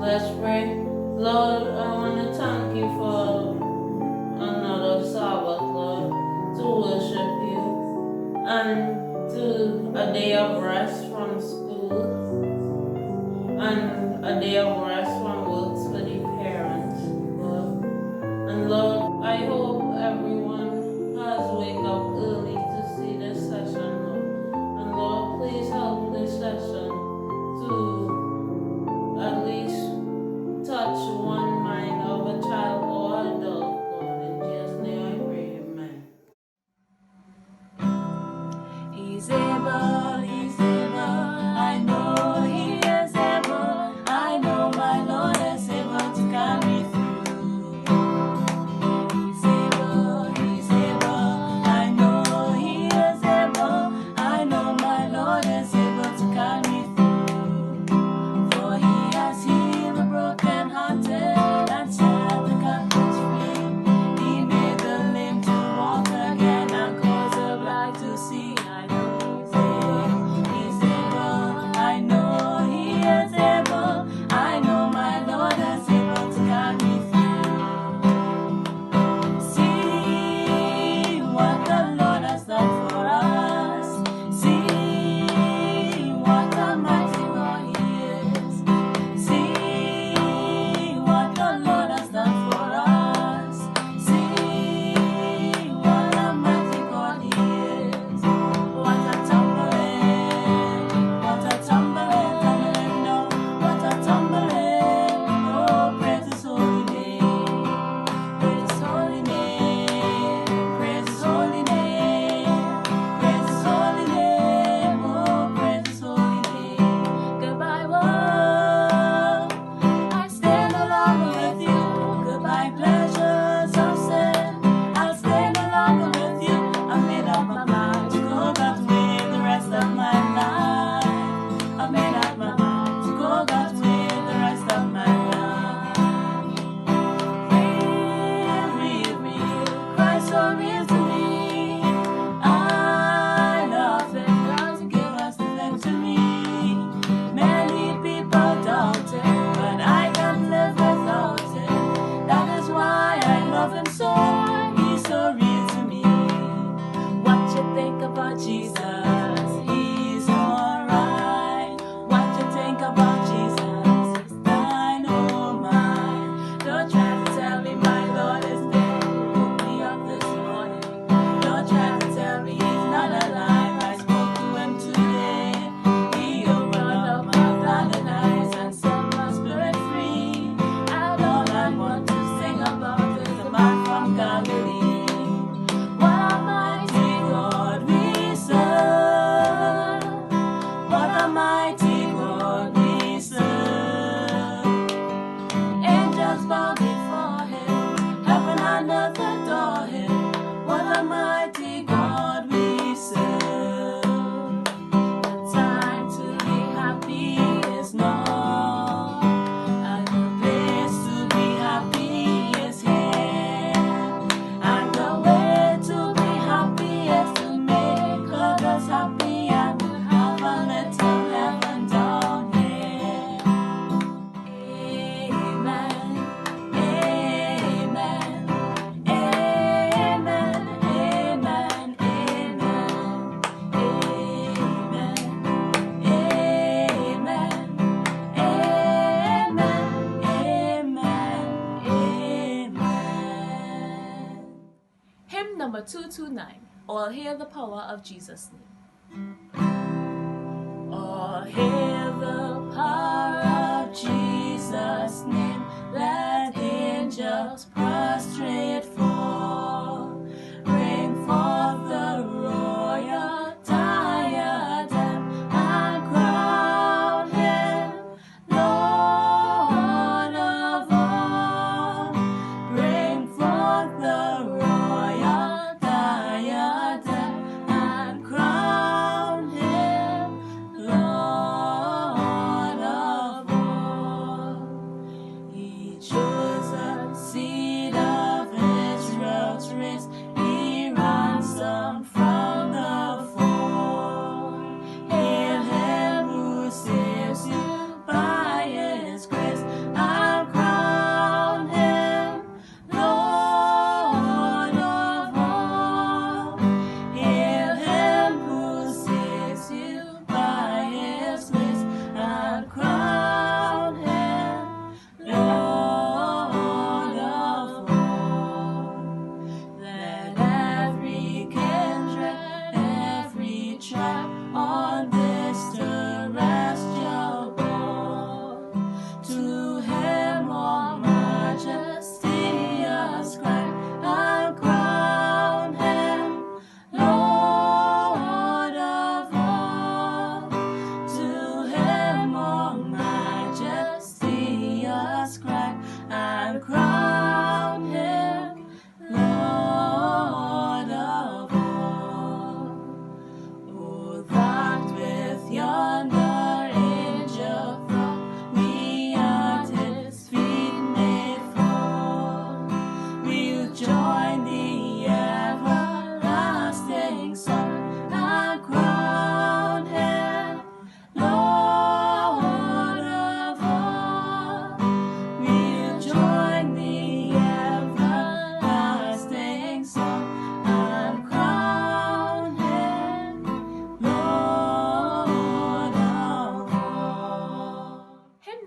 Let's pray. Lord, I want to thank you for another Sabbath, Lord, to worship you and to a day of rest from school and a day of rest from work for the parents, Lord. And Lord, I hope everyone has wake up early to see this session, Lord. And Lord, please help this session to at least touch one mind of a child or adult, Lord. In Jesus' name I pray, amen. He's able, I know he is able. I know my Lord is able to carry me through. He's able, I know he is able. I know my Lord is able to carry me through. For he has healed the brokenhearted and set the captives free. He made the lame to walk again and caused the blind to see. I know he's able. I know he is able. I know my Lord is able to carry me through. See what the Lord has done for us. See what a mighty God he is. See what the Lord has done for us. See what a mighty God he is. What a tumbling, tumbling, no, what a tumbling. Oh, praise his holy name, praise his holy name, praise his holy name, praise his holy name, oh, praise his holy name. Goodbye, world, I stay no longer with you. Goodbye, pleasures of sin, I'll stay no longer with you. I made up my mind to go God's way the rest of my life. I made up my mind to go God's way the rest of my life. Real, real, Christ so real to me. I love it 'cause he gave us the victory. Many people doubt it, but I can't live without it. That is why I love him so. He's so real to me. What you think about Jesus? He's alright. What you think about Jesus? He's thine, oh mine. Don't try to tell me my Lord is dead. He woke me up this morning. Don't try to tell me he's not alive. I spoke to him today. He opened up my blinded eyes and set my spirit free. And all I want to sing about is the man from Galilee. What a mighty God we serve. What a mighty God we serve. Angels bow before him, heaven and earth adore him. What a mighty God we serve. The time to be happy is now, and the place to be happy is here. And the way to be happy is to make others happy and to have a little heaven down here. Amen, amen, amen, amen, amen, amen, amen, amen, amen. Hymn number 229. All hail the power of Jesus' name. All hail the power of Jesus' name. Let angels prostrate fall. Bring forth the royal diadem and crown him Lord of all. Bring forth the royal diadem and crown him Lord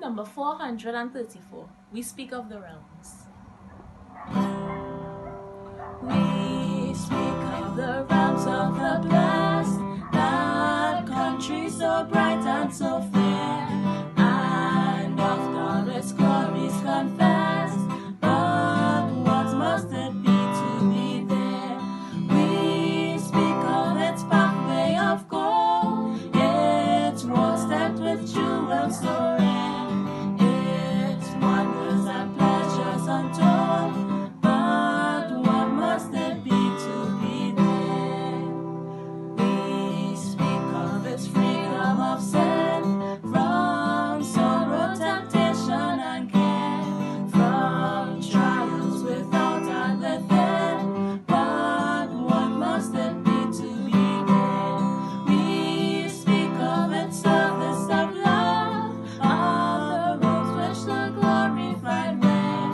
number 434. We speak of the realms. We speak of the realms of the blessed, that country so bright and so fair, and of God its glories confess. But what must it be to be there? We speak of its pathway of gold, its walks decked with jewels so rare, its wonders and pleasures untold. But what must it be to be there? We speak of its freedom of sin, from sorrow, temptation, and care, from trials without and within. But what must it be to be there? We speak of its service of love, of the robes which the glorified wear,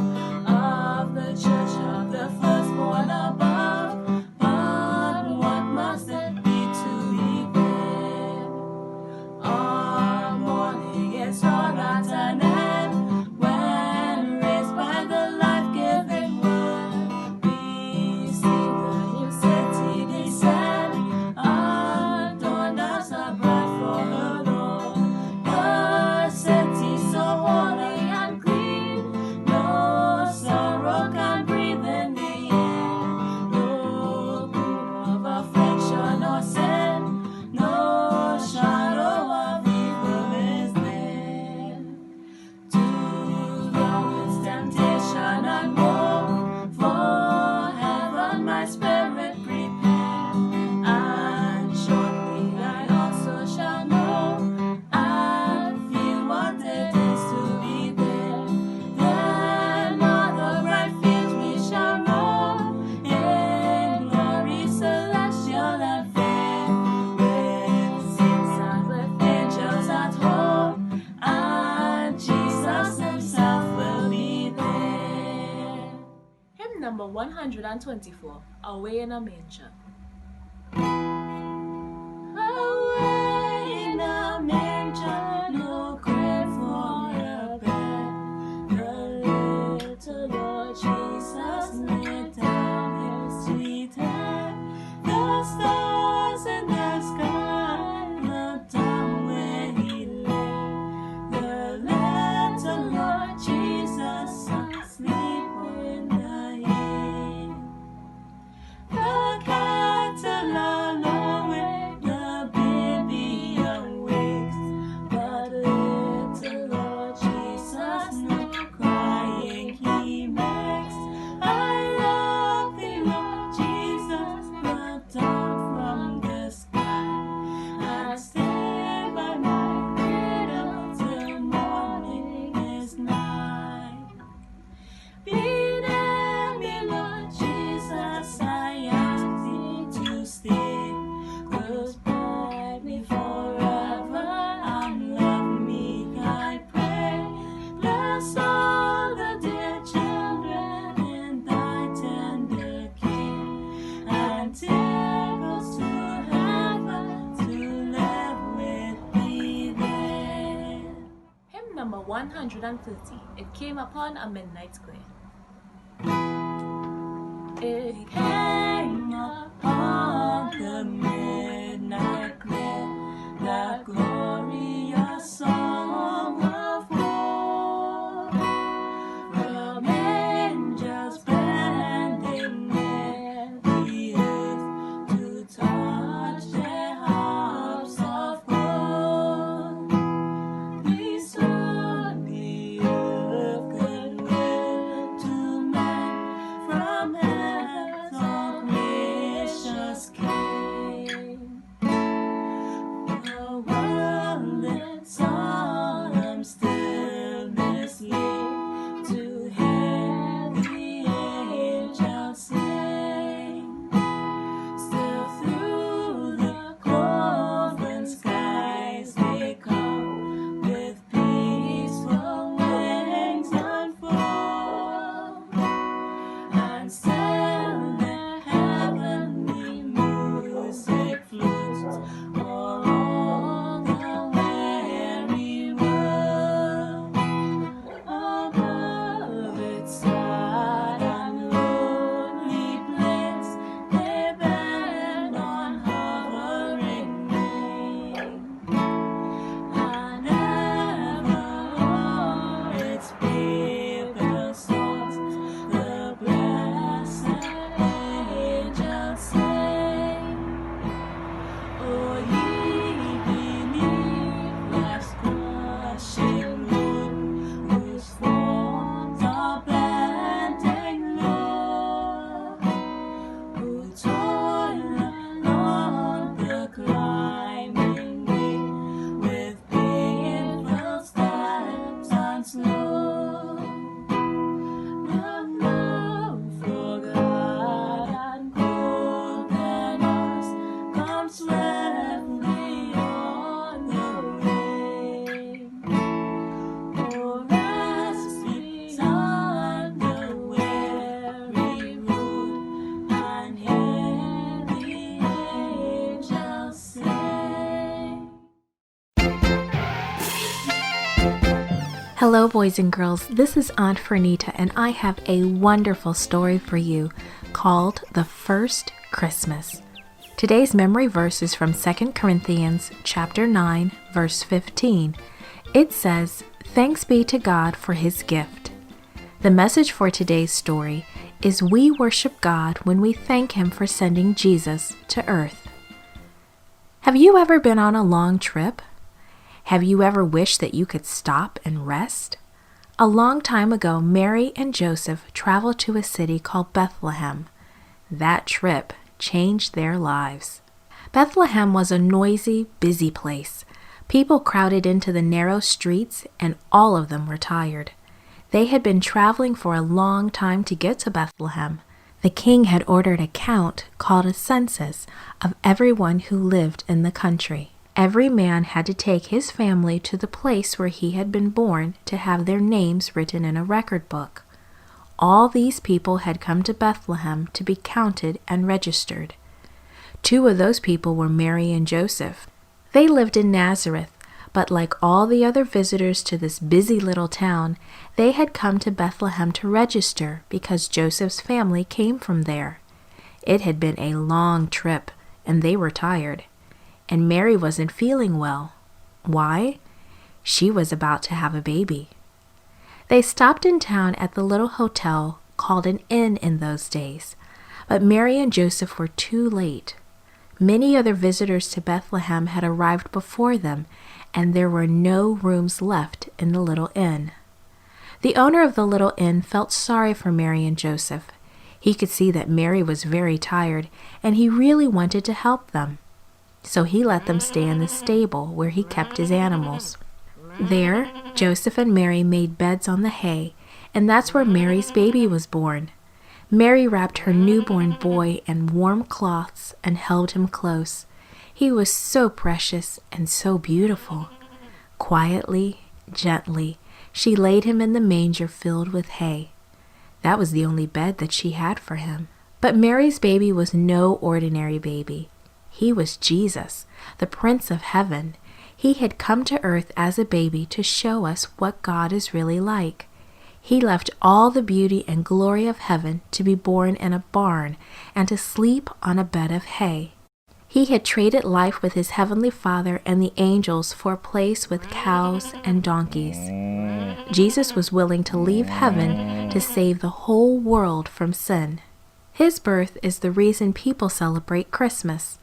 of the church of the firstborn above. But what must it be to be there? Our mourning is all at an end, when raised by the life-giving word, we see the new city descend, adorned as a bride for her Lord. The city so holy and clean, no sorrow can breathe in the air, no gloom of affliction or sin, no shadow of evil is there. Too long is temptation and woe, for heaven my spirit prepare, and shortly I also shall know, and feel what it is to be there. Then on the bright fields we shall roam, in glory celestial and fair, with saints and with angels at home, and Jesus himself will be there. Hymn number 124, Away in a Manger. Away in a manger, no grave for a bed, the little Lord Jesus laid down his sweet head. The stars in the sky looked down where he lay, the little Lord Jesus asleep in the hay. The cattle alone with the baby awakes, but little Lord Jesus no crying he makes. I love thee, Lord Jesus, look down from the sky, and stay by my cradle till morning is nigh. Be near me, Lord Jesus, I ask thee to stay close by me forever, and love me, I pray. Bless all the dear children in thy tender care, and take us to heaven to live with thee there. Hymn number 130, It Came Upon a Midnight Glare. It came upon the midnight glare, that glorious song of war, from angels bending near the earth to touch their harps of gold. We sung the earth goodwill to men, from heaven's all gracious came. Hello, boys and girls. This is Aunt Fernita, and I have a wonderful story for you called The First Christmas. Today's memory verse is from 2 Corinthians chapter 9, verse 15. It says, "Thanks be to God for his gift." The message for today's story is we worship God when we thank him for sending Jesus to earth. Have you ever been on a long trip? Have you ever wished that you could stop and rest? A long time ago, Mary and Joseph traveled to a city called Bethlehem. That trip changed their lives. Bethlehem was a noisy, busy place. People crowded into the narrow streets, and all of them were tired. They had been traveling for a long time to get to Bethlehem. The king had ordered a count, called a census, of everyone who lived in the country. Every man had to take his family to the place where he had been born to have their names written in a record book. All these people had come to Bethlehem to be counted and registered. Two of those people were Mary and Joseph. They lived in Nazareth, but like all the other visitors to this busy little town, they had come to Bethlehem to register because Joseph's family came from there. It had been a long trip, and they were tired. And Mary wasn't feeling well. Why? She was about to have a baby. They stopped in town at the little hotel called an inn in those days, but Mary and Joseph were too late. Many other visitors to Bethlehem had arrived before them, and there were no rooms left in the little inn. The owner of the little inn felt sorry for Mary and Joseph. He could see that Mary was very tired, and he really wanted to help them. So he let them stay in the stable where he kept his animals. There, Joseph and Mary made beds on the hay, and that's where Mary's baby was born. Mary wrapped her newborn boy in warm cloths and held him close. He was so precious and so beautiful. Quietly, gently, she laid him in the manger filled with hay. That was the only bed that she had for him. But Mary's baby was no ordinary baby. He was Jesus, the Prince of Heaven. He had come to earth as a baby to show us what God is really like. He left all the beauty and glory of heaven to be born in a barn and to sleep on a bed of hay. He had traded life with his heavenly Father and the angels for a place with cows and donkeys. Jesus was willing to leave heaven to save the whole world from sin. His birth is the reason people celebrate Christmas.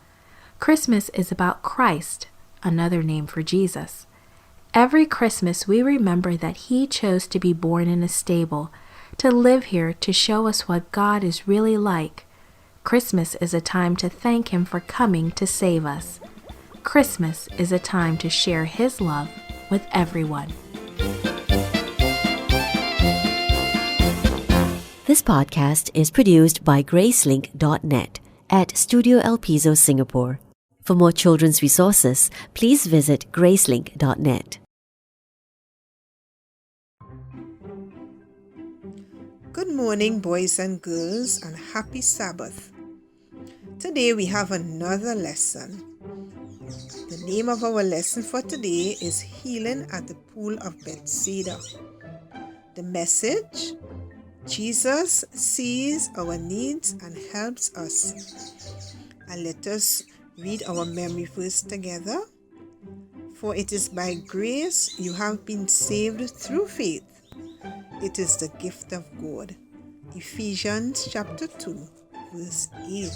Christmas is about Christ, another name for Jesus. Every Christmas we remember that he chose to be born in a stable, to live here to show us what God is really like. Christmas is a time to thank him for coming to save us. Christmas is a time to share his love with everyone. This podcast is produced by Gracelink.net at Studio El Piso, Singapore. For more children's resources, please visit Gracelink.net. Good morning, boys and girls, and happy Sabbath. Today we have another lesson. The name of our lesson for today is Healing at the Pool of Bethesda. The message: Jesus sees our needs and helps us. And let us read our memory verse together. For it is by grace you have been saved through faith. It is the gift of God. Ephesians chapter 2, verse 8.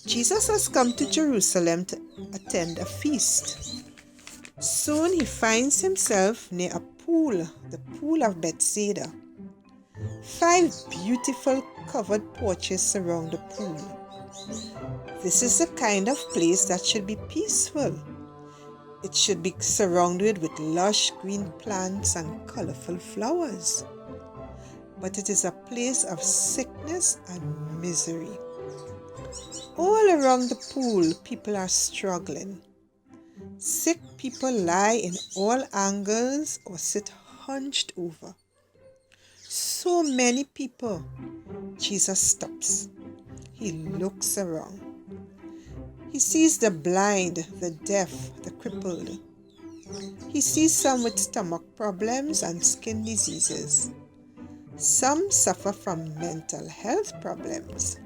Jesus has come to Jerusalem to attend a feast. Soon he finds himself near a pool, the pool of Bethesda. 5 beautiful covered porches surround the pool. This is the kind of place that should be peaceful. It should be surrounded with lush green plants and colorful flowers. But it is a place of sickness and misery. All around the pool, people are struggling. Sick people lie in all angles or sit hunched over. So many people. Jesus stops. He looks around. He sees the blind, the deaf, the crippled. He sees some with stomach problems and skin diseases. Some suffer from mental health problems.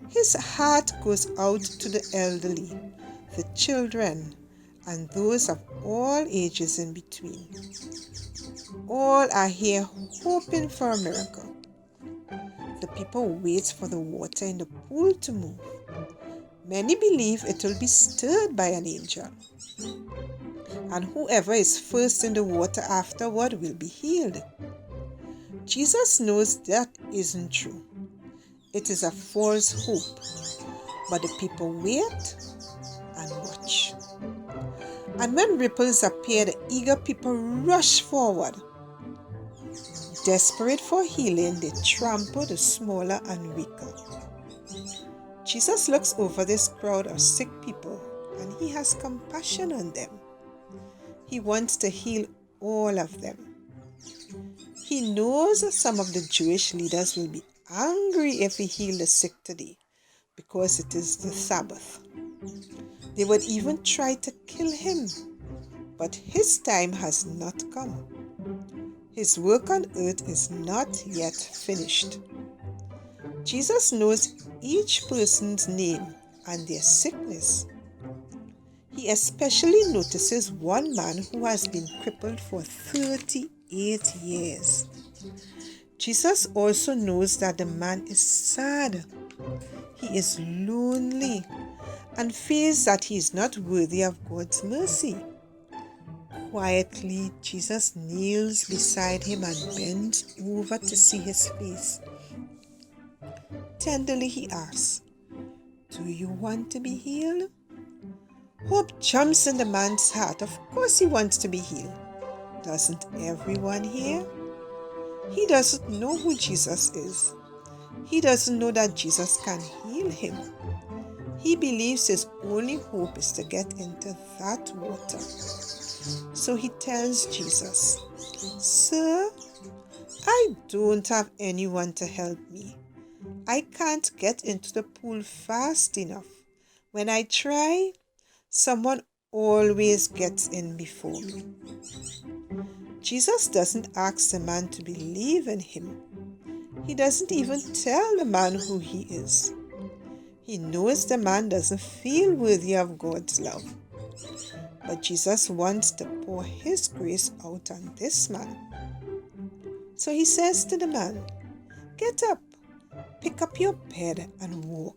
His heart goes out to the elderly, the children, and those of all ages in between. All are here hoping for a miracle. The people wait for the water in the pool to move. Many believe it will be stirred by an angel, and whoever is first in the water afterward will be healed. Jesus knows that isn't true. It is a false hope, but the people wait and watch. And when ripples appear, the eager people rush forward. Desperate for healing, they trample the smaller and weaker. Jesus looks over this crowd of sick people and he has compassion on them. He wants to heal all of them. He knows some of the Jewish leaders will be angry if he heals the sick today because it is the Sabbath. They would even try to kill him, but his time has not come. His work on earth is not yet finished. Jesus knows each person's name and their sickness. He especially notices one man who has been crippled for 38 years. Jesus also knows that the man is sad. He is lonely and feels that he is not worthy of God's mercy. Quietly, Jesus kneels beside him and bends over to see his face. Tenderly, he asks, "Do you want to be healed?" Hope jumps in the man's heart. Of course he wants to be healed. Doesn't everyone here? He doesn't know who Jesus is. He doesn't know that Jesus can heal him. He believes his only hope is to get into that water. So he tells Jesus, "Sir, I don't have anyone to help me. I can't get into the pool fast enough. When I try, someone always gets in before me." Jesus doesn't ask the man to believe in him. He doesn't even tell the man who he is. He knows the man doesn't feel worthy of God's love. But Jesus wants to pour his grace out on this man. So he says to the man, "Get up, pick up your bed and walk."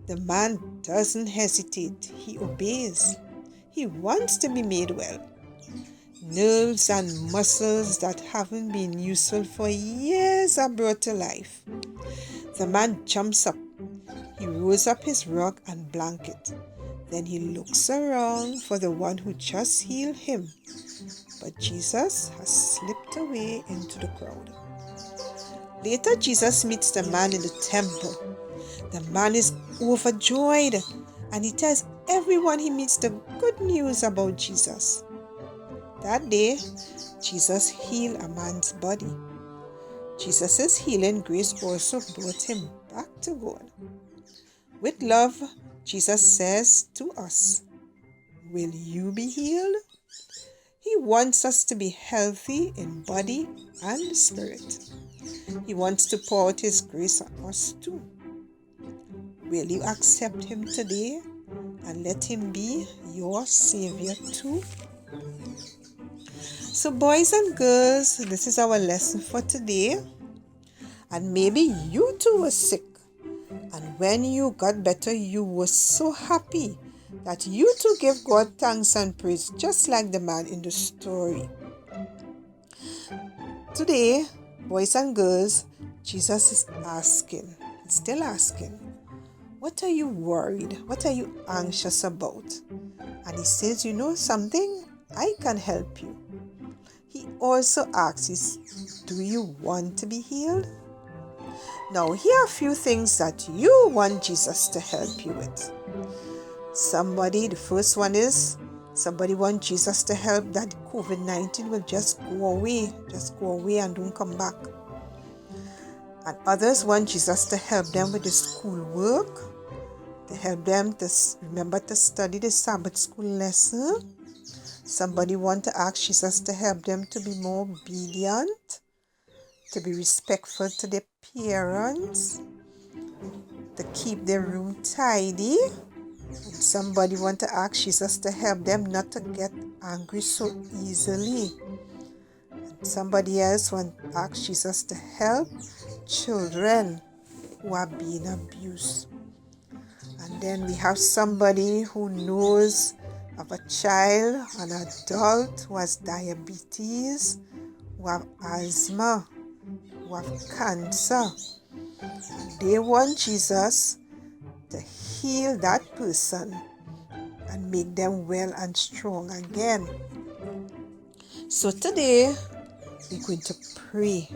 The man doesn't hesitate. He obeys. He wants to be made well. Nerves and muscles that haven't been useful for years are brought to life. The man jumps up. He rolls up his rug and blanket. Then he looks around for the one who just healed him. But Jesus has slipped away into the crowd. Later, Jesus meets the man in the temple. The man is overjoyed and he tells everyone he meets the good news about Jesus. That day, Jesus healed a man's body. Jesus' healing grace also brought him back to God. With love, Jesus says to us, "Will you be healed?" He wants us to be healthy in body and spirit. He wants to pour out his grace on us too. Will you accept him today and let him be your Savior too? So boys and girls, this is our lesson for today. And maybe you too were sick. And when you got better, you were so happy that you too gave God thanks and praise, just like the man in the story. Today, boys and girls, Jesus is asking, still asking, what are you worried? What are you anxious about? And he says, you know something? I can help you. He also asks, do you want to be healed? Now, here are a few things that you want Jesus to help you with. The first one is, somebody wants Jesus to help that COVID-19 will just go away and don't come back. And others want Jesus to help them with the school work, to help them to remember to study the Sabbath school lesson, Somebody want to ask Jesus to help them to be more obedient, to be respectful to their parents, to keep their room tidy. And somebody want to ask Jesus to help them not to get angry so easily. And somebody else want to ask Jesus to help children who are being abused. And then we have somebody who knows of a child, an adult who has diabetes, who have asthma, who have cancer. And they want Jesus to heal that person and make them well and strong again. So today we're going to pray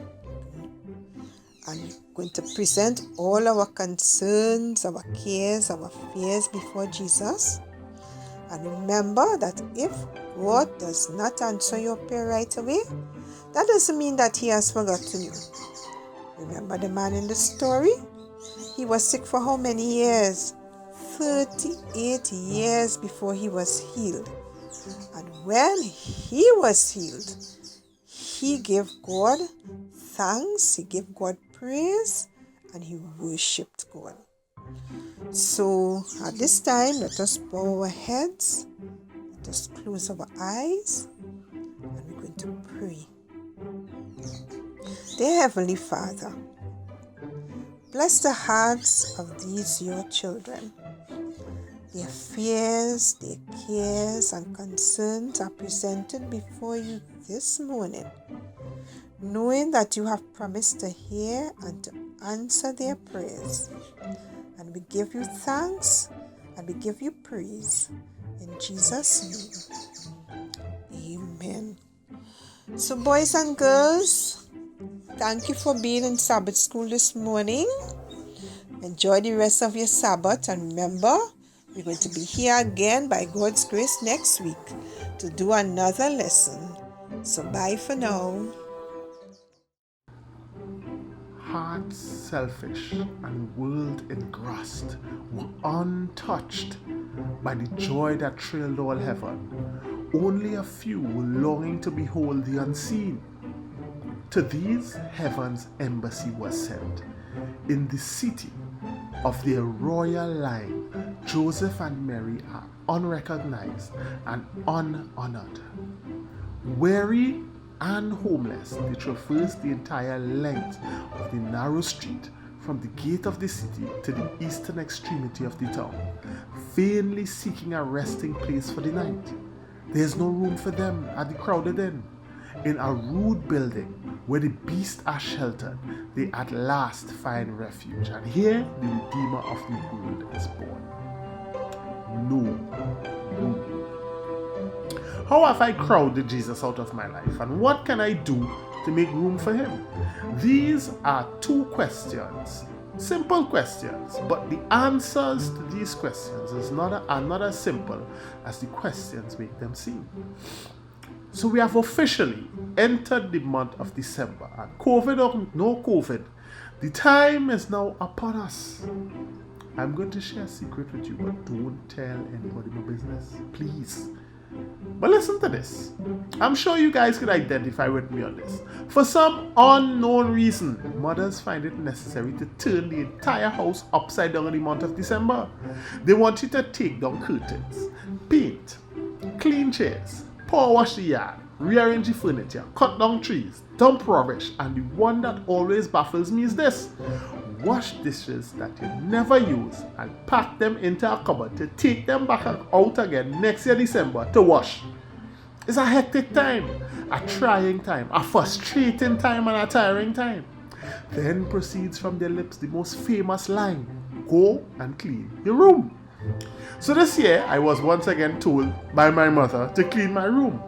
and going to present all our concerns, our cares, our fears before Jesus. And remember that if God does not answer your prayer right away, that doesn't mean that He has forgotten you. Remember the man in the story? He was sick for how many years? 38 years before he was healed. And when he was healed, he gave God thanks, he gave God praise, and he worshipped God. So at this time, let us bow our heads, let us close our eyes, and we're going to pray. Dear Heavenly Father, bless the hearts of these your children. Their fears, their cares, and concerns are presented before you this morning, knowing that you have promised to hear and to answer their prayers. And we give you thanks and we give you praise. In Jesus' name, amen. So boys and girls, thank you for being in Sabbath school this morning. Enjoy the rest of your Sabbath, and remember, we're going to be here again by God's grace next week to do another lesson. So bye for now. Hearts selfish and world engrossed were untouched by the joy that thrilled all heaven. Only a few were longing to behold the unseen. To these, heaven's embassy was sent. In the city of their royal line, Joseph and Mary are unrecognized and unhonored. Weary and homeless, they traverse the entire length of the narrow street from the gate of the city to the eastern extremity of the town, vainly seeking a resting place for the night. There is no room for them at the crowded inn. In a rude building where the beasts are sheltered, they at last find refuge, and here the Redeemer of the world is born. No room. How have I crowded Jesus out of my life, and what can I do to make room for him? These are two questions, simple questions, but the answers to these questions are not as simple as the questions make them seem. So we have officially entered the month of December, and COVID or no COVID, the time is now upon us. I'm going to share a secret with you, but don't tell anybody my business, please. But listen to this. I'm sure you guys can identify with me on this. For some unknown reason, mothers find it necessary to turn the entire house upside down in the month of December. They want you to take down curtains, paint, clean chairs, power wash the yard, rearrange the furniture, cut down trees, dump rubbish, and the one that always baffles me is this: wash dishes that you never use and pack them into a cupboard to take them back out again next year December to wash. It's a hectic time, a trying time, a frustrating time, and a tiring time. Then proceeds from their lips the most famous line: go and clean your room. So this year, I was once again told by my mother to clean my room.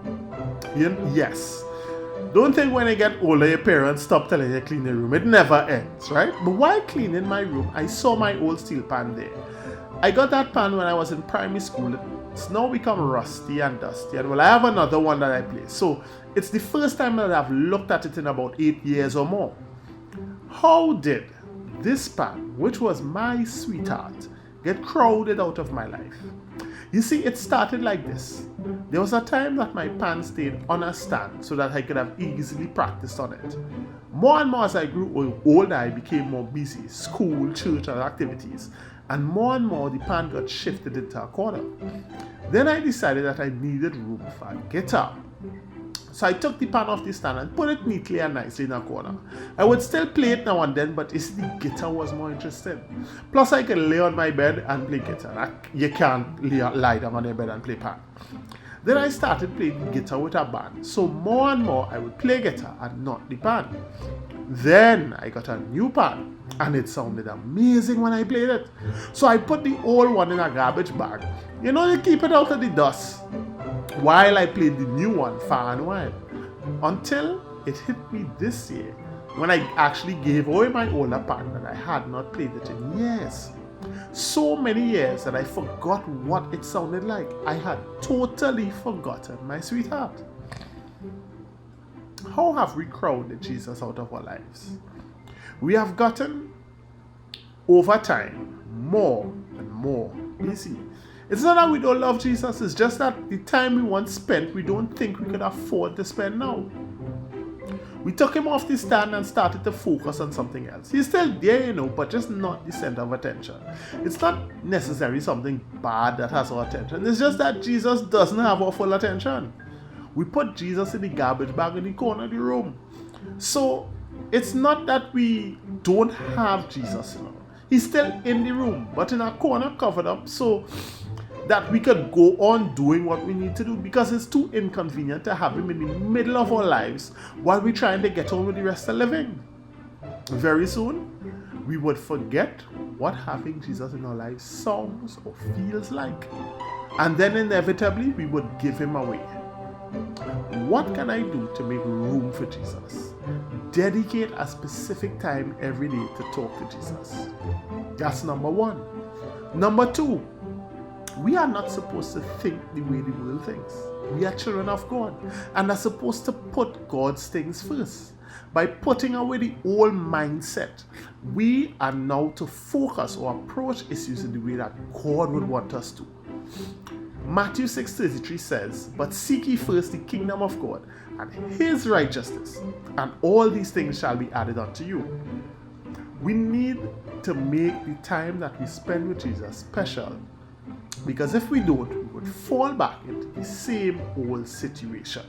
Yes. Don't think when you get older, your parents stop telling you to clean your room. It never ends, right? But while cleaning my room, I saw my old steel pan there. I got that pan when I was in primary school. It's now become rusty and dusty. And well, I have another one that I play. So it's the first time that I've looked at it in about 8 years or more. How did this pan, which was my sweetheart, get crowded out of my life? You see, it started like this. There was a time that my pan stayed on a stand so that I could have easily practiced on it. More and more as I grew older, I became more busy, school, church, and activities, and more the pan got shifted into a corner. Then I decided that I needed room for a guitar. So I took the pan off the stand and put it neatly and nicely in a corner. I would still play it now and then, but the guitar was more interesting. Plus I could lay on my bed and play guitar. You can't lie down on your bed and play pan. Then I started playing the guitar with a band. So more and more I would play guitar and not the pan. Then I got a new pan and it sounded amazing when I played it. So I put the old one in a garbage bag. You keep it out of the dust. While I played the new one far and wide. Until it hit me this year when I actually gave away my older pan and I had not played it in years. So many years that I forgot what it sounded like. I had totally forgotten my sweetheart. How have we crowded Jesus out of our lives? We have gotten, over time, more and more busy. It's not that we don't love Jesus, it's just that the time we once spent, we don't think we could afford to spend now. We took him off the stand and started to focus on something else. He's still there, but just not the center of attention. It's not necessarily something bad that has our attention. It's just that Jesus doesn't have our full attention. We put Jesus in the garbage bag in the corner of the room. So it's not that we don't have Jesus now. He's still in the room, but in a corner covered up so that we could go on doing what we need to do, because it's too inconvenient to have him in the middle of our lives while we're trying to get on with the rest of living. Very soon, we would forget what having Jesus in our lives sounds or feels like. And then inevitably, we would give him away. What can I do to make room for Jesus? Dedicate a specific time every day to talk to Jesus. That's number one. Number two, we are not supposed to think the way the world thinks. We are children of God and are supposed to put God's things first. By putting away the old mindset, we are now to focus or approach issues in the way that God would want us to. Matthew 6:33 says, "But seek ye first the kingdom of God and his righteousness, and all these things shall be added unto you." We need to make the time that we spend with Jesus special, because if we don't, we would fall back into the same old situation.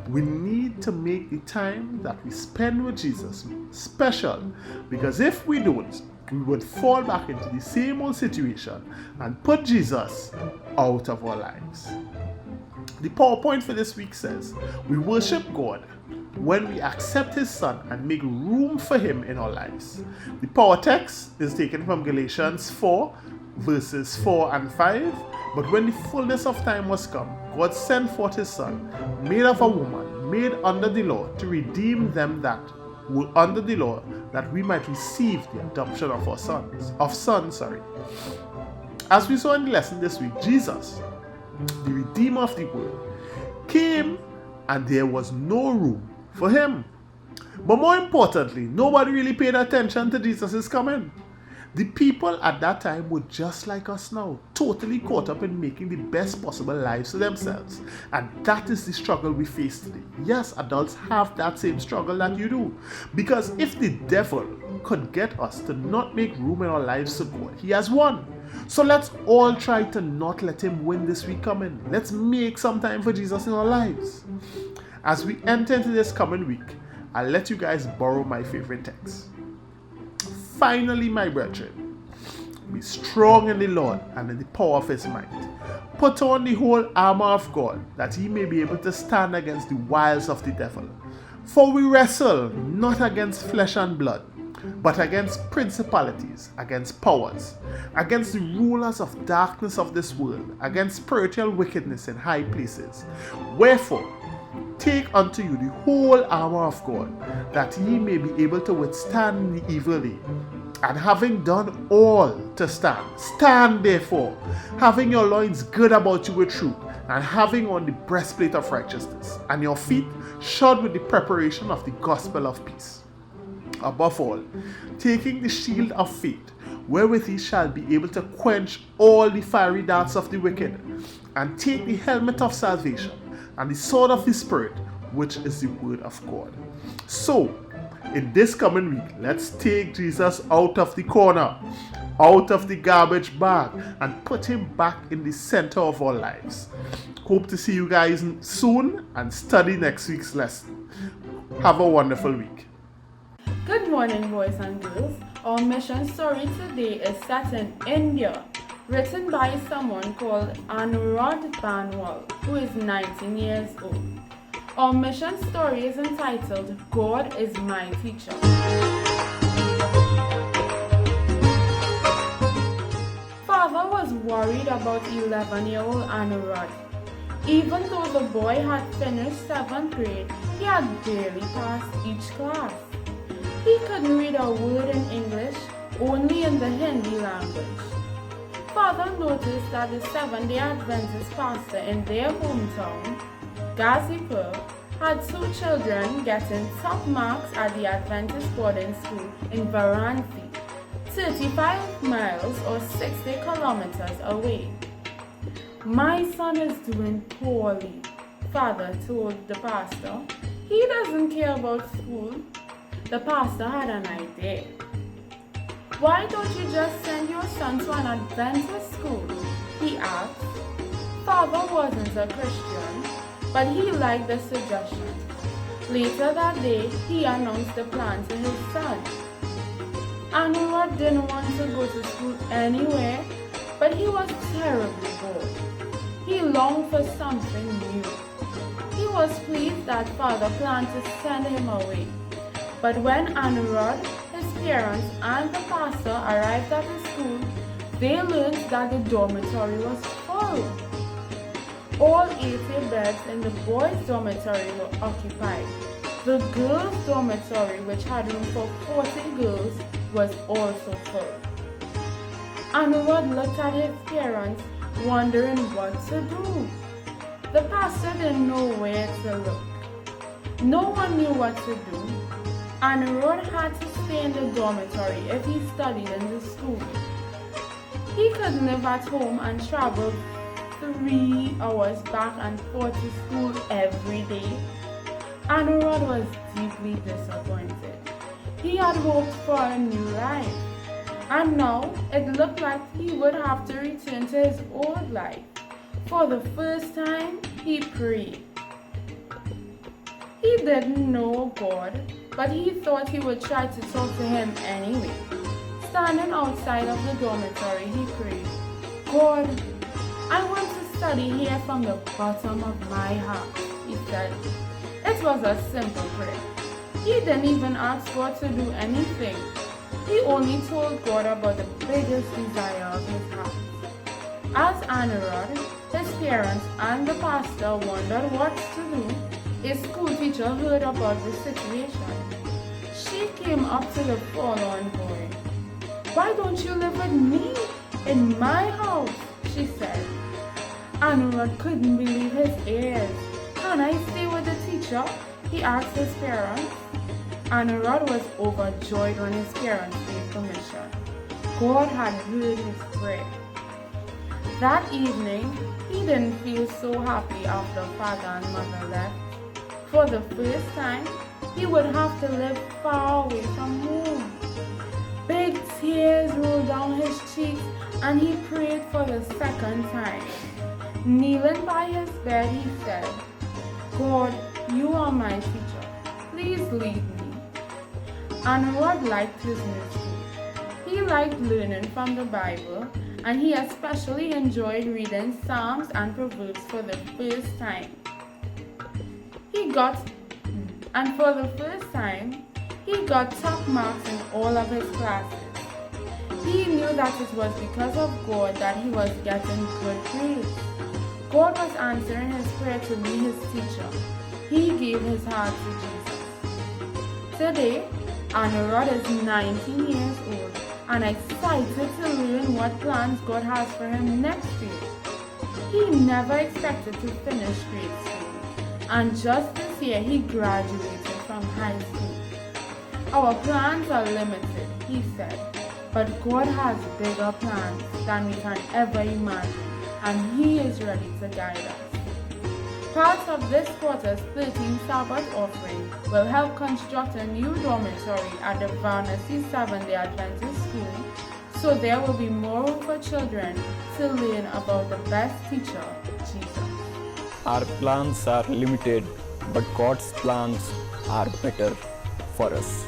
We need to make the time that we spend with Jesus special, because if we don't, we would fall back into the same old situation and put Jesus out of our lives. The PowerPoint for this week says, we worship God when we accept his son and make room for him in our lives. The power text is taken from Galatians 4 verses 4 and 5. But when the fullness of time was come, God sent forth his son, made of a woman, made under the law, to redeem them that were under the law, that we might receive the adoption of our sons. As we saw in the lesson this week, Jesus, the Redeemer of the world, came and there was no room for him. But more importantly, nobody really paid attention to Jesus' coming. The people at that time were just like us now, totally caught up in making the best possible lives for themselves. And that is the struggle we face today. Yes, adults have that same struggle that you do. Because if the devil could get us to not make room in our lives for God, he has won. So let's all try to not let him win this week coming. Let's make some time for Jesus in our lives. As we enter into this coming week, I'll let you guys borrow my favorite text. Finally, my brethren, be strong in the Lord and in the power of his might. Put on the whole armor of God, that ye may be able to stand against the wiles of the devil. For we wrestle not against flesh and blood, but against principalities, against powers, against the rulers of darkness of this world, against spiritual wickedness in high places. Wherefore, take unto you the whole armor of God, that ye may be able to withstand the evil day. And having done all to stand, stand therefore, having your loins girt about you with truth, and having on the breastplate of righteousness, and your feet shod with the preparation of the gospel of peace. Above all, taking the shield of faith, wherewith ye shall be able to quench all the fiery darts of the wicked, and take the helmet of salvation and the sword of the Spirit, which is the word of God. So, in this coming week, let's take Jesus out of the corner, out of the garbage bag, and put him back in the center of our lives. Hope to see you guys soon and study next week's lesson. Have a wonderful week. Good morning, boys and girls. Our mission story today is set in India, written by someone called Anurad Banwal, who is 19 years old. Our mission story is entitled, God is My Teacher. Father was worried about 11-year-old Anurad. Even though the boy had finished 7th grade, he had barely passed each class. He couldn't read a word in English, only in the Hindi language. Father noticed that the Seventh-day Adventist pastor in their hometown, Gazipur, had 2 children getting top marks at the Adventist boarding school in Varanasi, 35 miles or 60 kilometers away. My son is doing poorly, Father told the pastor. He doesn't care about school. The pastor had an idea. Why don't you just send your son to an Adventist school? He asked. Father wasn't a Christian, but he liked the suggestion. Later that day, he announced the plan to his son. Anurad didn't want to go to school anywhere, but he was terribly bored. He longed for something new. He was pleased that Father planned to send him away. But when Anurad, his parents, and the pastor arrived at the school, they learned that the dormitory was full. All 80 beds in the boys' dormitory were occupied. The girls' dormitory, which had room for 40 girls, was also full. Anurad looked at his parents, wondering what to do. The pastor didn't know where to look. No one knew what to do. Anurad had to stay in the dormitory if he studied in the school. He could live at home and travel 3 hours back and forth to school every day. Anurad was deeply disappointed. He had hoped for a new life, and now it looked like he would have to return to his old life. For the first time, he prayed. He didn't know God, but he thought he would try to talk to him anyway. Standing outside of the dormitory, he prayed, God, I want to study here from the bottom of my heart, he said. It was a simple prayer. He didn't even ask God to do anything. He only told God about the biggest desire of his heart. As Anurad, his parents, and the pastor wondered what to do, a school teacher heard about the situation. She came up to the forlorn boy. Why don't you live with me in my house? She said. Anurad couldn't believe his ears. Can I stay with the teacher? He asked his parents. Anurad was overjoyed when his parents gave permission. God had heard his prayer. That evening, he didn't feel so happy after father and mother left. For the first time, he would have to live far away from home. Big tears rolled down his cheeks, and he prayed for the second time. Kneeling by his bed, he said, God, you are my teacher. Please lead me. Anurad liked his new school. He liked learning from the Bible, and he especially enjoyed reading Psalms and Proverbs for the first time. For the first time, he got top marks in all of his classes. He knew that it was because of God that he was getting good grades. God was answering his prayer to be his teacher. He gave his heart to Jesus. Today, Anurad is 19 years old and excited to learn what plans God has for him next year. He never expected to finish grade school, and just this year he graduated from high school. Our plans are limited, he said, but God has bigger plans than we can ever imagine. and He is ready to guide us. Part of this quarter's 13th Sabbath offering will help construct a new dormitory at the Varsity Seventh-day Adventist School, so there will be more room for children to learn about the best teacher, Jesus. Our plans are limited, but God's plans are better for us.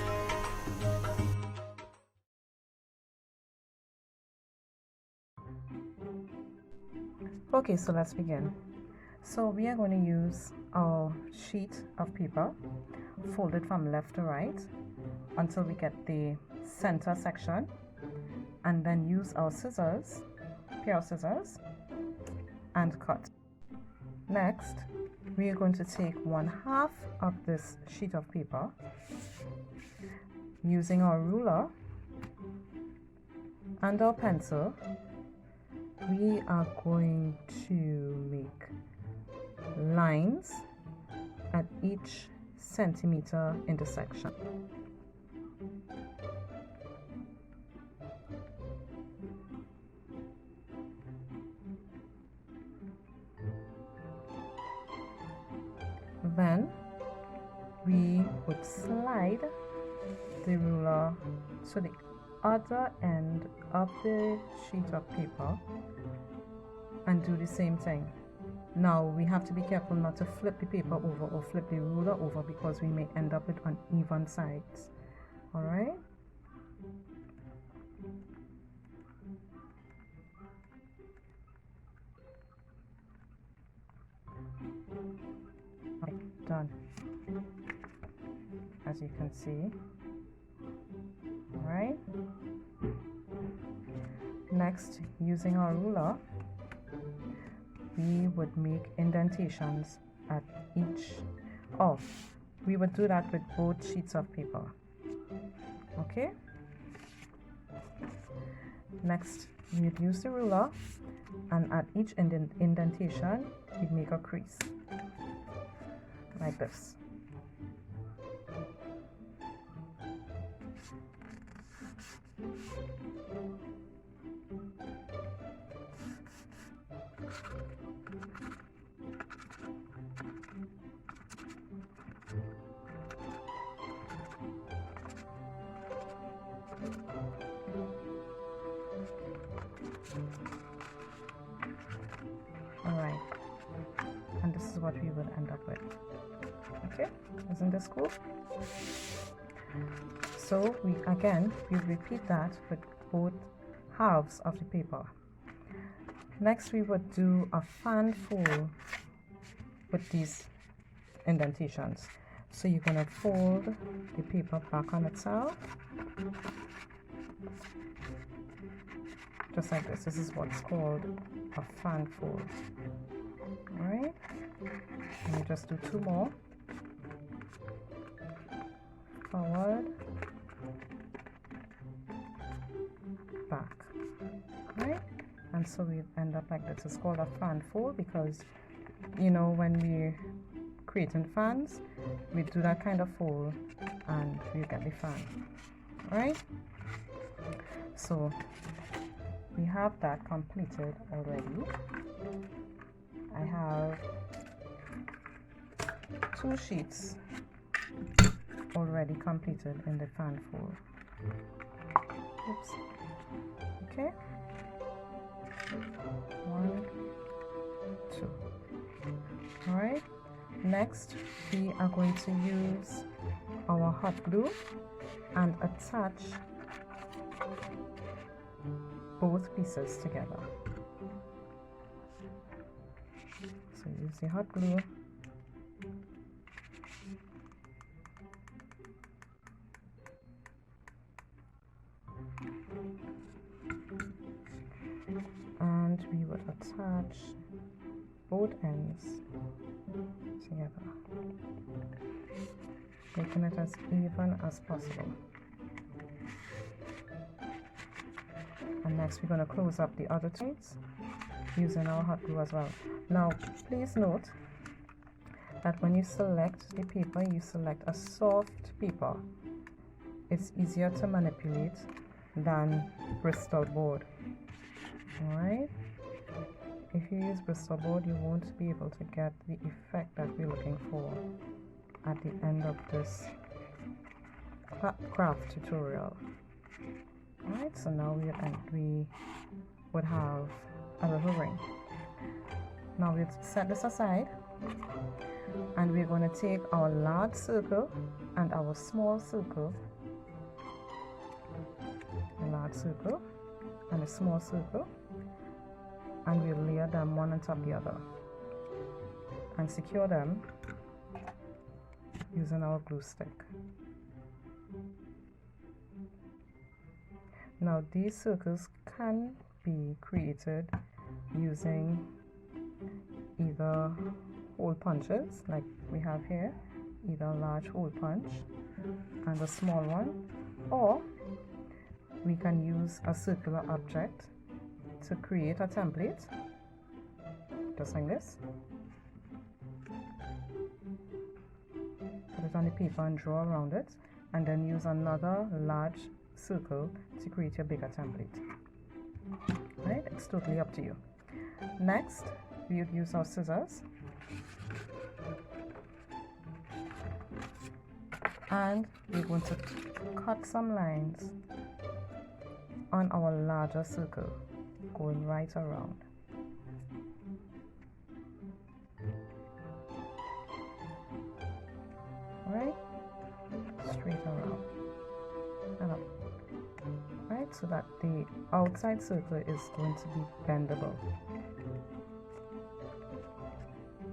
Okay, so let's begin. So we are going to use our sheet of paper, fold it from left to right until we get the center section, and then use our scissors, pair of scissors, and cut. Next, we are going to take 1/2 of this sheet of paper, using our ruler and our pencil. We are going to make lines at each centimeter intersection. Then we would slide the ruler to the other end of the sheet of paper and do the same thing. Now we have to be careful not to flip the paper over or flip the ruler over, because we may end up with uneven sides. Alright? Okay, done. As you can see. Alright? Next, using our ruler, we would make indentations at each. We would do that with both sheets of paper. Okay? Next, we'd use the ruler, and at each indentation, we'd make a crease. Like this. Alright, and this is what we will end up with. Okay, isn't this cool? So we repeat that with both halves of the paper. Next, we would do a fan fold with these indentations. So you're going to fold the paper back on itself, just like this. This is what's called a fan fold. Alright, and we just do 2 more. Forward, back. Right, and so we end up like this. It's called a fan fold because, you know, when we're creating fans, we do that kind of fold and we get the fan. Right, so we have that completed already. I have 2 sheets already completed in the fan fold. Oops. Okay. 1, 2. All right. Next, we are going to use our hot glue and attach both pieces together. So use the hot glue. And we would attach both ends together, making it as even as possible. And next we're going to close up the other sides using our hot glue as well. Now please note that when you select the paper, you select a soft paper. It's easier to manipulate than Bristol board. Alright, if you use Bristol board, you won't be able to get the effect that we're looking for at the end of this craft tutorial. Alright, so now we would have a little ring. Now we'll set this aside, and we're going to take our large circle and our small circle, the large circle and a small circle, and we'll layer them one on top of the other and secure them using our glue stick. Now these circles can be created using either hole punches like we have here, either a large hole punch and a small one, or we can use a circular object to create a template, just like this. Put it on the paper and draw around it, and then use another large circle to create a bigger template. Right? It's totally up to you. Next, we would use our scissors and we're going to cut some lines on our larger circle, going right around. Right? Straight around and up. Right? So that the outside circle is going to be bendable.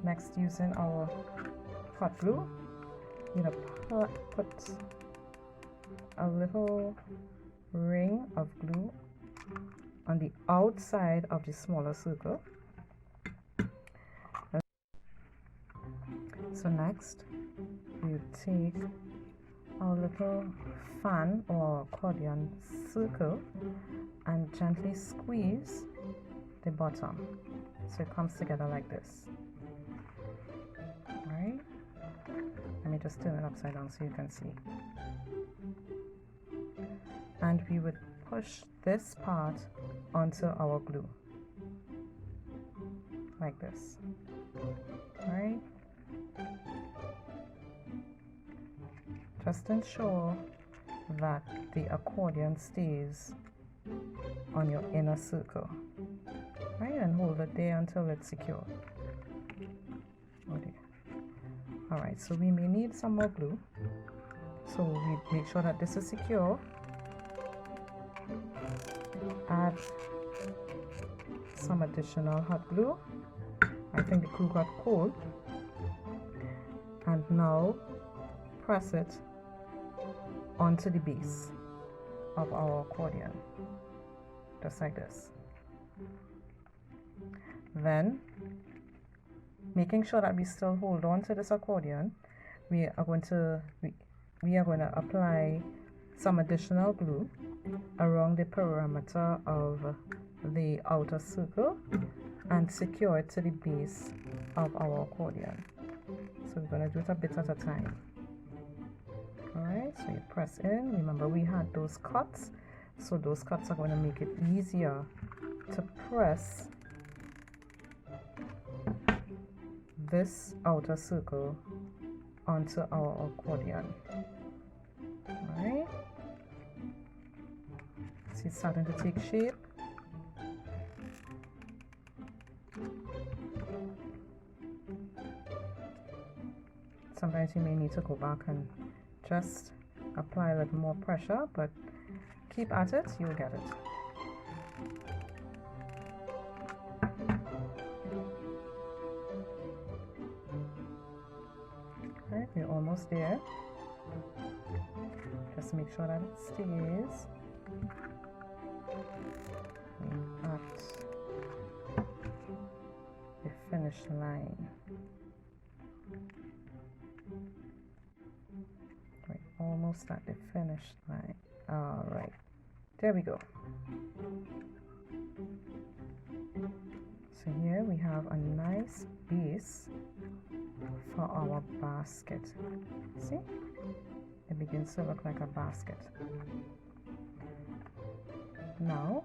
Next, using our hot glue, we're going to put a little ring of glue on the outside of the smaller circle. So next, we take our little fan or accordion circle and gently squeeze the bottom so it comes together like this. Alright, let me just turn it upside down so you can see. And we would push this part onto our glue like this. Alright, just ensure that the accordion stays on your inner circle. Right, and hold it there until it's secure. Oh dear. Alright, so we may need some more glue. So we make sure that this is secure. Add some additional hot glue. I think the glue got cold. And now press it onto the base of our accordion, just like this. Then, making sure that we still hold on to this accordion, we are going to apply some additional glue around the perimeter of the outer circle and secure it to the base of our accordion. So we're going to do it a bit at a time. Alright, so you press in. Remember, we had those cuts, so those cuts are going to make it easier to press this outer circle onto our accordion. Alright, see it's starting to take shape. Sometimes you may need to go back and just apply a little more pressure, but keep at it, you'll get it. Alright, we're almost there. Just make sure that it stays at the finish line. Right, almost at the finish line. Alright, there we go. So here we have a nice base for our basket. See? It begins to look like a basket. Now,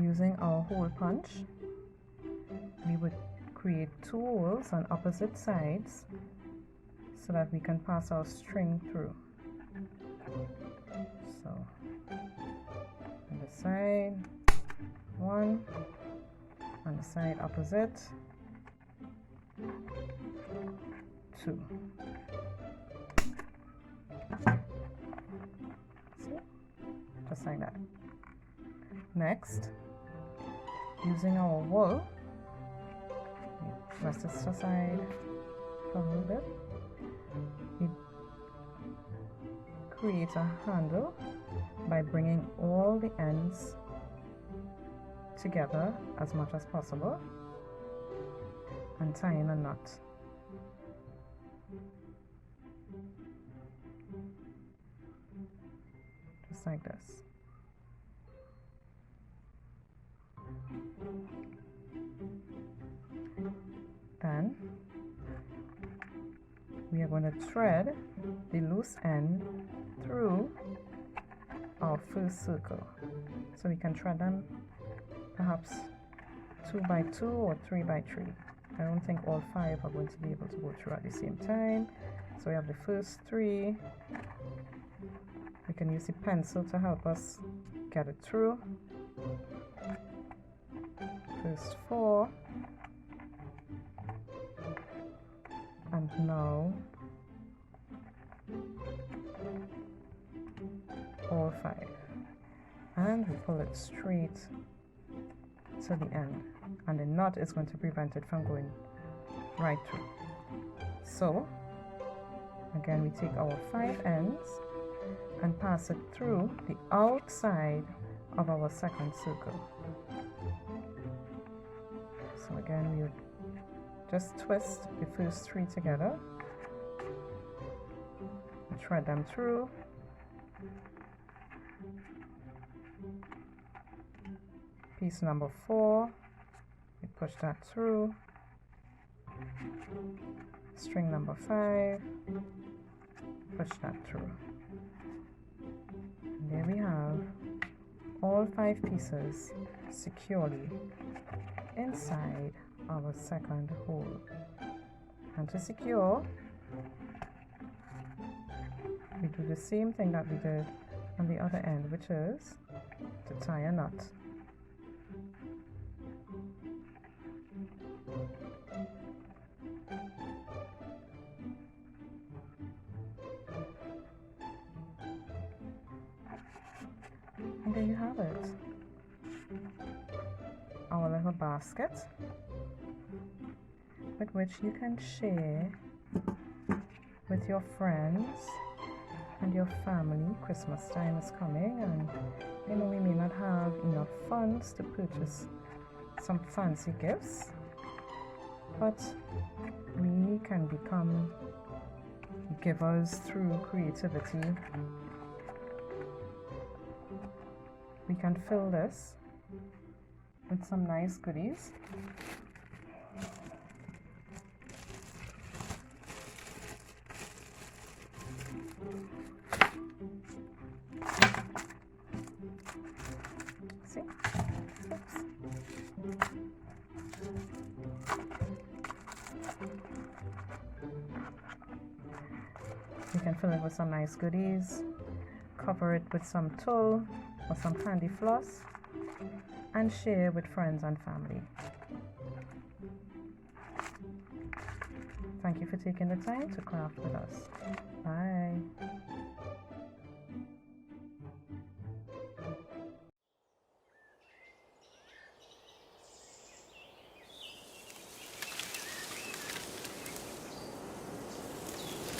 Using our hole punch, we would create 2 holes on opposite sides so that we can pass our string through. So, on the side, 1, on the side opposite, 2. See? Just like that. Next, using our wool, rest this aside for a little bit. We create a handle by bringing all the ends together as much as possible and tying a knot. Just like this. Then we are going to thread the loose end through our first circle. So we can thread them perhaps 2 by 2 or 3 by 3. I don't think all 5 are going to be able to go through at the same time. So we have the first 3. We can use the pencil to help us get it through. First 4. And now all 5. And we pull it straight to the end. And the knot is going to prevent it from going right through. So, again, we take our 5 ends and pass it through the outside of our second circle. So again, we would just twist the first 3 together, thread them through, piece number 4, we push that through, string number 5, push that through. And there we have all 5 pieces securely inside our second hole. And to secure, we do the same thing that we did on the other end, which is to tie a knot. And there you have it, our little basket with which you can share with your friends and your family. Christmas time is coming, and you know we may not have enough funds to purchase some fancy gifts, but we can become givers through creativity. We can fill this with some nice goodies. See? Oops. You can fill it with some nice goodies, cover it with some tulle or some candy floss, and share with friends and family. Thank you for taking the time to craft with us. Bye.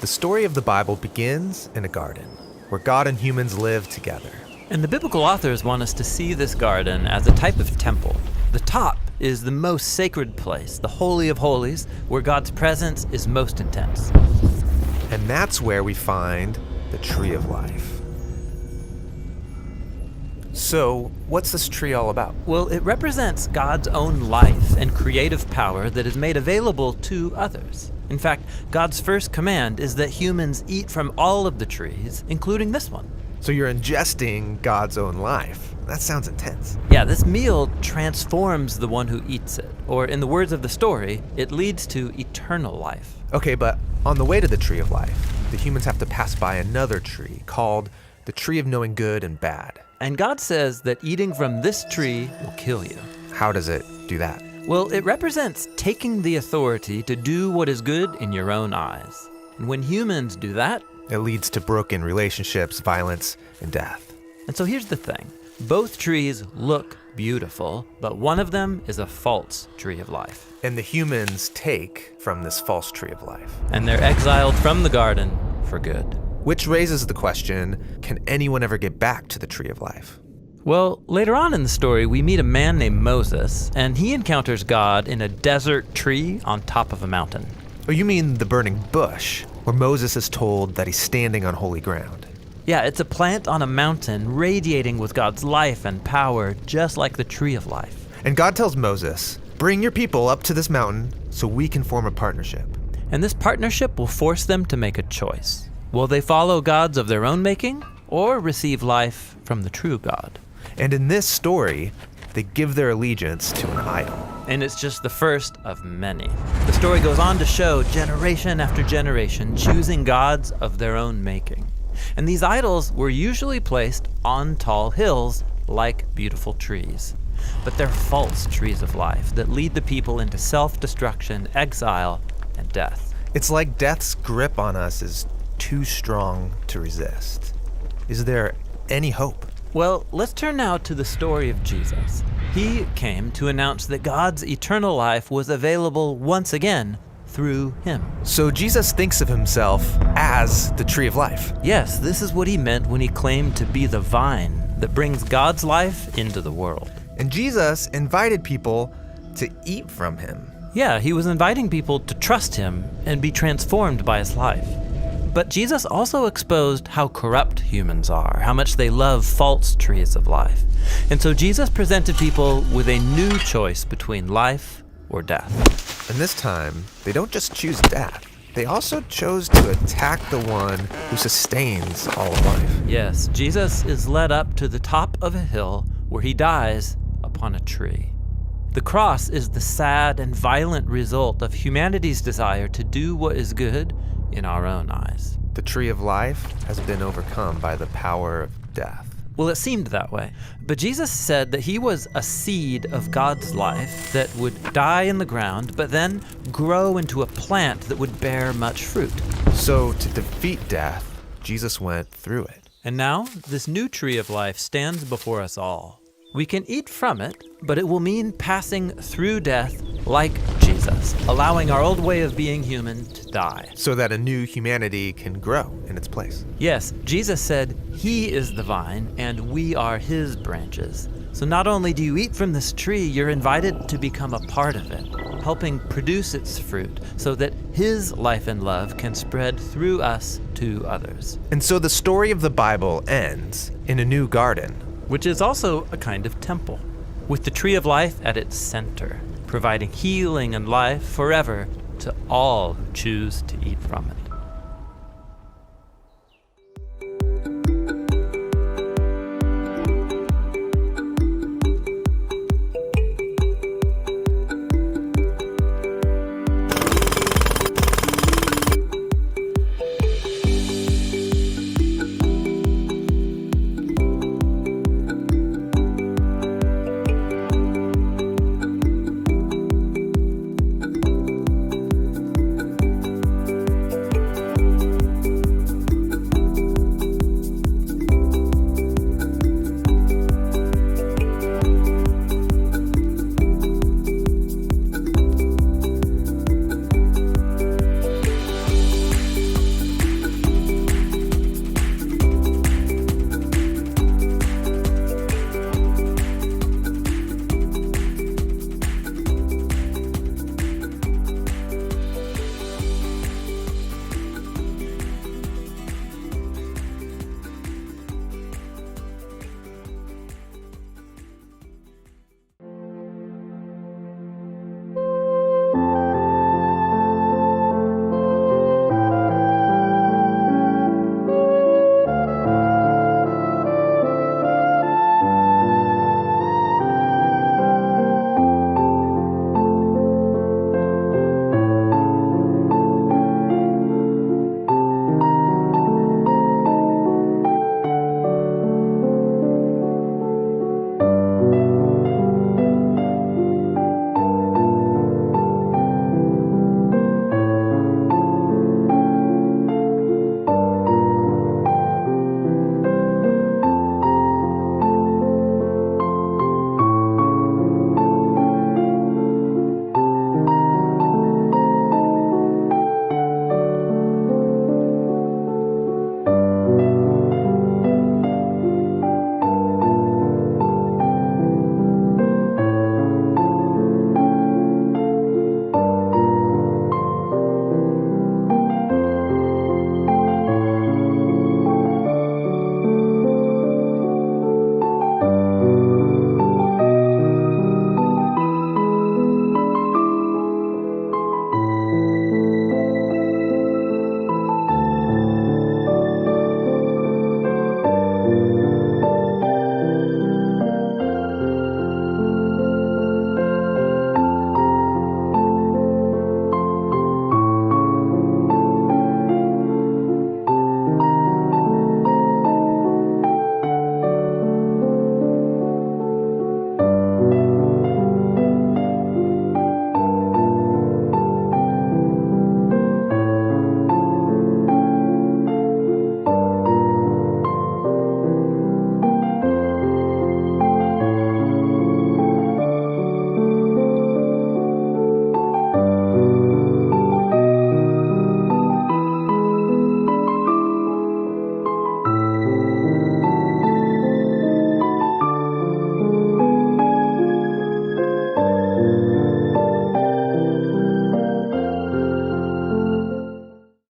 The story of the Bible begins in a garden where God and humans live together. And the biblical authors want us to see this garden as a type of temple. The top is the most sacred place, the Holy of Holies, where God's presence is most intense. And that's where we find the Tree of Life. So, what's this tree all about? Well, it represents God's own life and creative power that is made available to others. In fact, God's first command is that humans eat from all of the trees, including this one. So you're ingesting God's own life. That sounds intense. Yeah, this meal transforms the one who eats it. Or in the words of the story, it leads to eternal life. Okay, but on the way to the tree of life, the humans have to pass by another tree called the tree of knowing good and bad. And God says that eating from this tree will kill you. How does it do that? Well, it represents taking the authority to do what is good in your own eyes. And when humans do that, it leads to broken relationships, violence, and death. And so here's the thing. Both trees look beautiful, but one of them is a false tree of life. And the humans take from this false tree of life. And they're exiled from the garden for good. Which raises the question, can anyone ever get back to the tree of life? Well, later on in the story, we meet a man named Moses, and he encounters God in a desert tree on top of a mountain. Oh, you mean the burning bush, where Moses is told that he's standing on holy ground. Yeah, it's a plant on a mountain radiating with God's life and power, just like the tree of life. And God tells Moses, bring your people up to this mountain so we can form a partnership. And this partnership will force them to make a choice. Will they follow gods of their own making, or receive life from the true God? And in this story, they give their allegiance to an idol. And it's just the first of many. The story goes on to show generation after generation choosing gods of their own making. And these idols were usually placed on tall hills like beautiful trees. But they're false trees of life that lead the people into self-destruction, exile, and death. It's like death's grip on us is too strong to resist. Is there any hope? Well, let's turn now to the story of Jesus. He came to announce that God's eternal life was available once again through him. So Jesus thinks of himself as the tree of life. Yes, this is what he meant when he claimed to be the vine that brings God's life into the world. And Jesus invited people to eat from him. Yeah, he was inviting people to trust him and be transformed by his life. But Jesus also exposed how corrupt humans are, how much they love false trees of life. And so Jesus presented people with a new choice between life or death. And this time, they don't just choose death. They also chose to attack the one who sustains all of life. Yes, Jesus is led up to the top of a hill where he dies upon a tree. The cross is the sad and violent result of humanity's desire to do what is good in our own eyes. The tree of life has been overcome by the power of death. Well, it seemed that way. But Jesus said that he was a seed of God's life that would die in the ground, but then grow into a plant that would bear much fruit. So to defeat death, Jesus went through it. And now, this new tree of life stands before us all. We can eat from it, but it will mean passing through death like Jesus, allowing our old way of being human to die. So that a new humanity can grow in its place. Yes, Jesus said he is the vine and we are his branches. So not only do you eat from this tree, you're invited to become a part of it, helping produce its fruit so that his life and love can spread through us to others. And so the story of the Bible ends in a new garden, which is also a kind of temple, with the tree of life at its center, providing healing and life forever to all who choose to eat from it.